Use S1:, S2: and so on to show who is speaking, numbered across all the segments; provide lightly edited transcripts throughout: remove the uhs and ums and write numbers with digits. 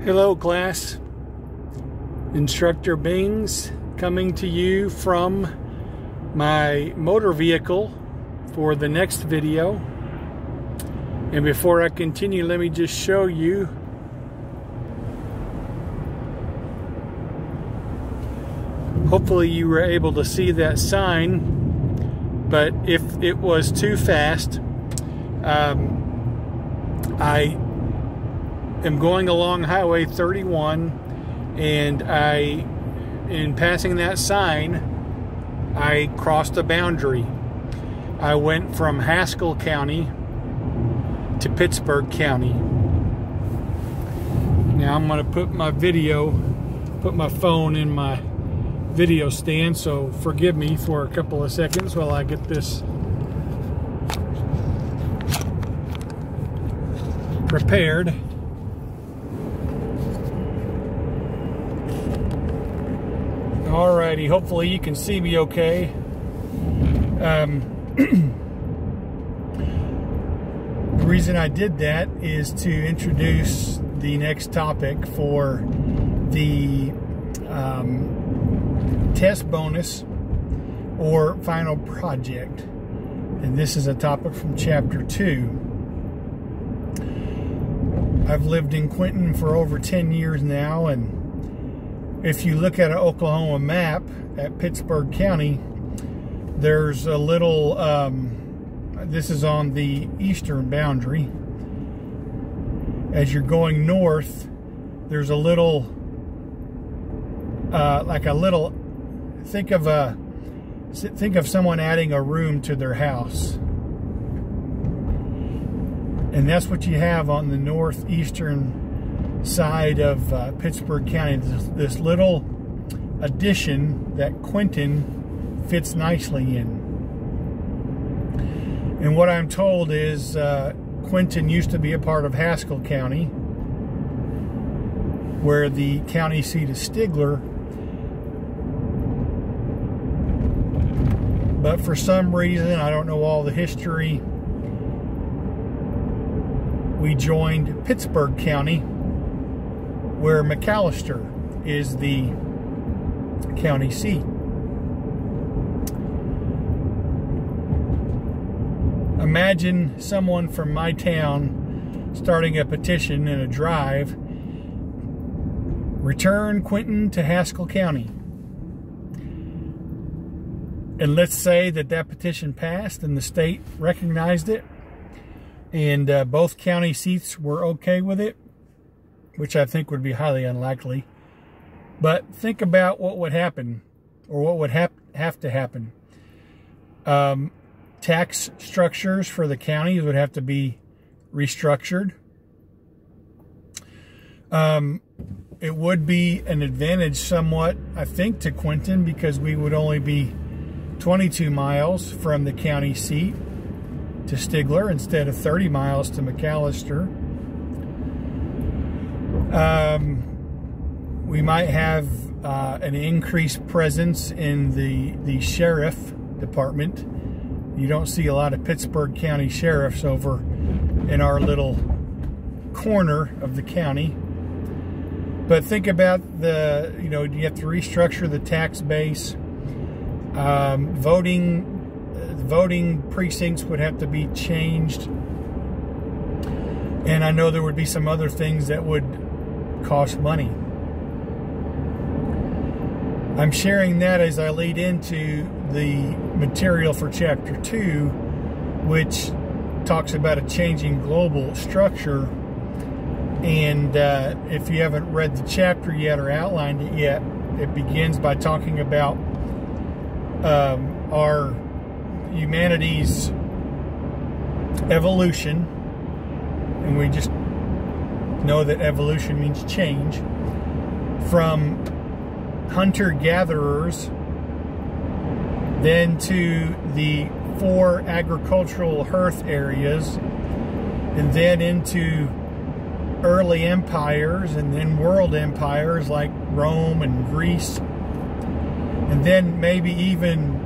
S1: Hello class, Instructor Bings coming to you from my motor vehicle for the next video. And before I continue, let me just show you hopefully you were able to see that sign, but if it was too fast, I am going along Highway 31, and in passing that sign, I crossed a boundary. I went from Haskell County to Pittsburgh County. Now I'm going to put my phone in my video stand, so forgive me for a couple of seconds while I get this prepared. Alrighty, hopefully you can see me okay. The reason I did that is to introduce the next topic for the test bonus or final project. And this is a topic from chapter 2. I've lived in Quinton for over 10 years now, and if you look at an Oklahoma map at Pittsburgh County, there's a little, this is on the eastern boundary. As you're going north, there's a little, think of someone adding a room to their house. And that's what you have on the northeastern side of Pittsburgh County, this little addition that Quinton fits nicely in. And what I'm told is Quinton used to be a part of Haskell County, where the county seat is Stigler, but for some reason, I don't know all the history, we joined Pittsburgh County, where McAlester is the county seat. Imagine someone from my town starting a petition in a drive, return Quinton to Haskell County. And let's say that petition passed and the state recognized it, and both county seats were okay with it, which I think would be highly unlikely. But think about what would happen, or what would have to happen. Tax structures for the counties would have to be restructured. It would be an advantage somewhat, I think, to Quinton, because we would only be 22 miles from the county seat to Stigler instead of 30 miles to McAlester. We might have an increased presence in the sheriff department. You don't see a lot of Pittsburgh County sheriffs over in our little corner of the county. But think about you have to restructure the tax base. Voting precincts would have to be changed. And I know there would be some other things that would cost money. I'm sharing that as I lead into the material for chapter 2, which talks about a changing global structure. And if you haven't read the chapter yet or outlined it yet, it begins by talking about our humanity's evolution. And we just know that evolution means change from hunter-gatherers, then to the 4 agricultural hearth areas, and then into early empires, and then world empires like Rome and Greece, and then maybe even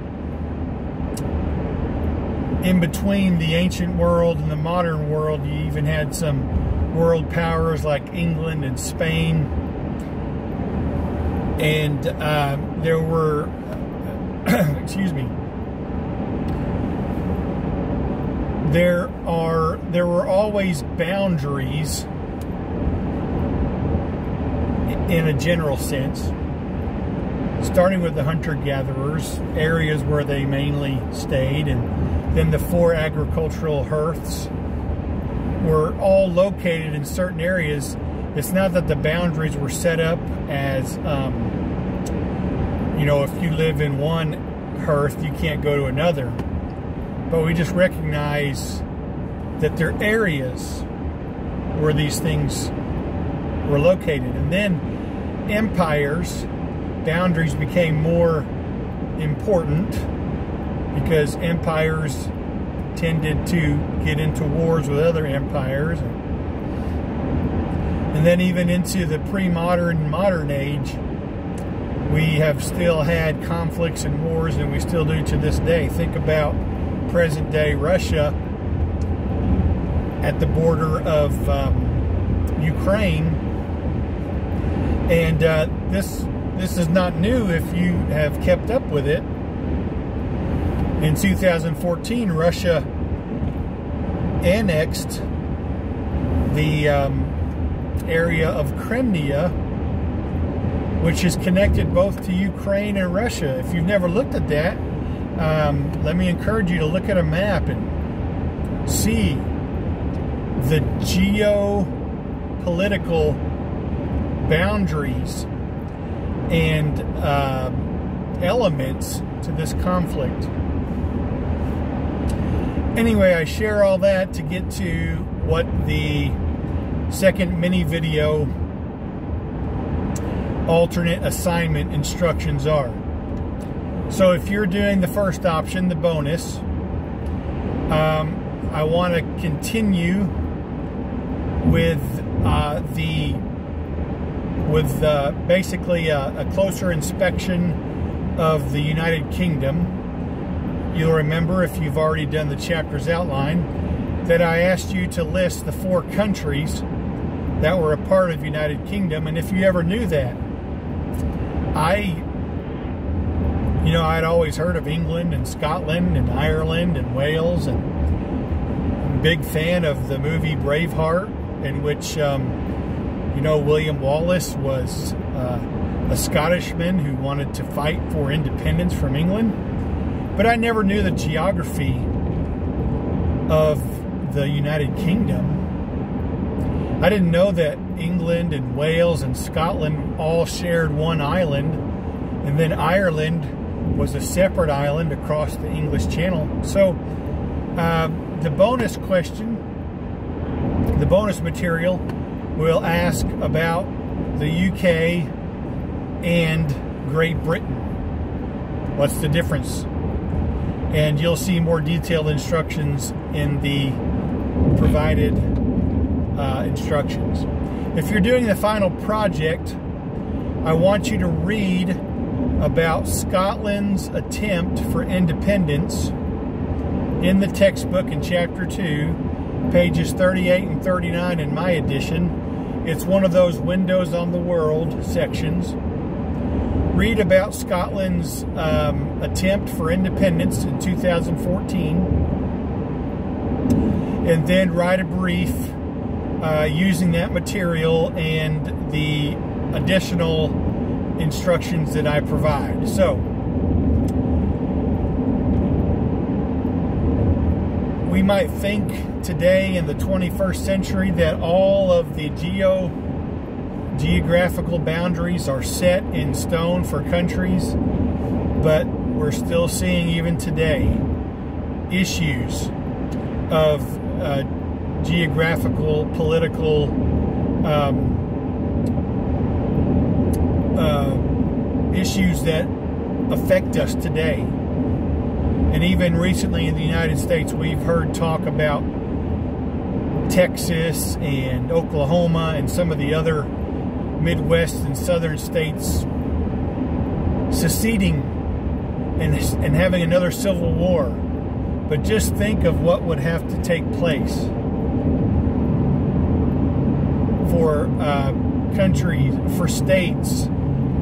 S1: in between the ancient world and the modern world, you even had some world powers like England and Spain. And there were, excuse me, there were always boundaries in a general sense, starting with the hunter-gatherers, areas where they mainly stayed, and then the 4 agricultural hearths were all located in certain areas. It's not that the boundaries were set up as, you know, if you live in one hearth, you can't go to another. But we just recognize that there are areas where these things were located. And then empires, boundaries became more important because empires tended to get into wars with other empires. And then even into the pre-modern, modern age, we have still had conflicts and wars, and we still do to this day. Think about present-day Russia at the border of Ukraine. And this is not new if you have kept up with it. In 2014, Russia annexed the area of Crimea, which is connected both to Ukraine and Russia. If you've never looked at that, let me encourage you to look at a map and see the geopolitical boundaries and elements to this conflict. Anyway, I share all that to get to what the second mini video alternate assignment instructions are. So if you're doing the first option, the bonus, I want to continue with basically a closer inspection of the United Kingdom. You'll remember, if you've already done the chapter's outline, that I asked you to list the 4 countries that were a part of United Kingdom. And if you ever knew that, I'd always heard of England and Scotland and Ireland and Wales, and I'm a big fan of the movie Braveheart, in which William Wallace was a Scottishman who wanted to fight for independence from England. But I never knew the geography of the United Kingdom. I didn't know that England and Wales and Scotland all shared one island, and then Ireland was a separate island across the English Channel. So the bonus question, the bonus material, will ask about the UK and Great Britain. What's the difference? And you'll see more detailed instructions in the provided instructions. If you're doing the final project, I want you to read about Scotland's attempt for independence in the textbook in Chapter 2, pages 38 and 39 in my edition. It's one of those Windows on the World sections. Read about Scotland's attempt for independence in 2014, and then write a brief using that material and the additional instructions that I provide. So, we might think today in the 21st century that all of the geographical boundaries are set in stone for countries, but we're still seeing even today issues of geographical, political issues that affect us today. And even recently in the United States, we've heard talk about Texas and Oklahoma and some of the other Midwest and Southern states seceding and having another civil war. But just think of what would have to take place for countries, for states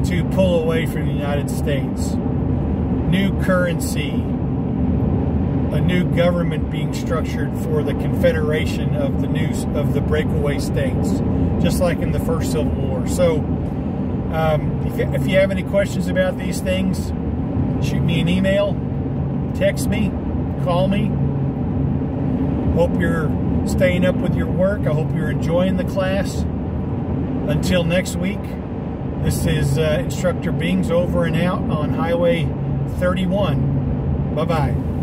S1: to pull away from the United States. New currency, a new government being structured for the confederation of the breakaway states, just like in the first Civil War. So, if you have any questions about these things, shoot me an email, text me, call me. Hope you're staying up with your work. I hope you're enjoying the class. Until next week, this is Instructor Bings over and out on Highway 31. Bye-bye.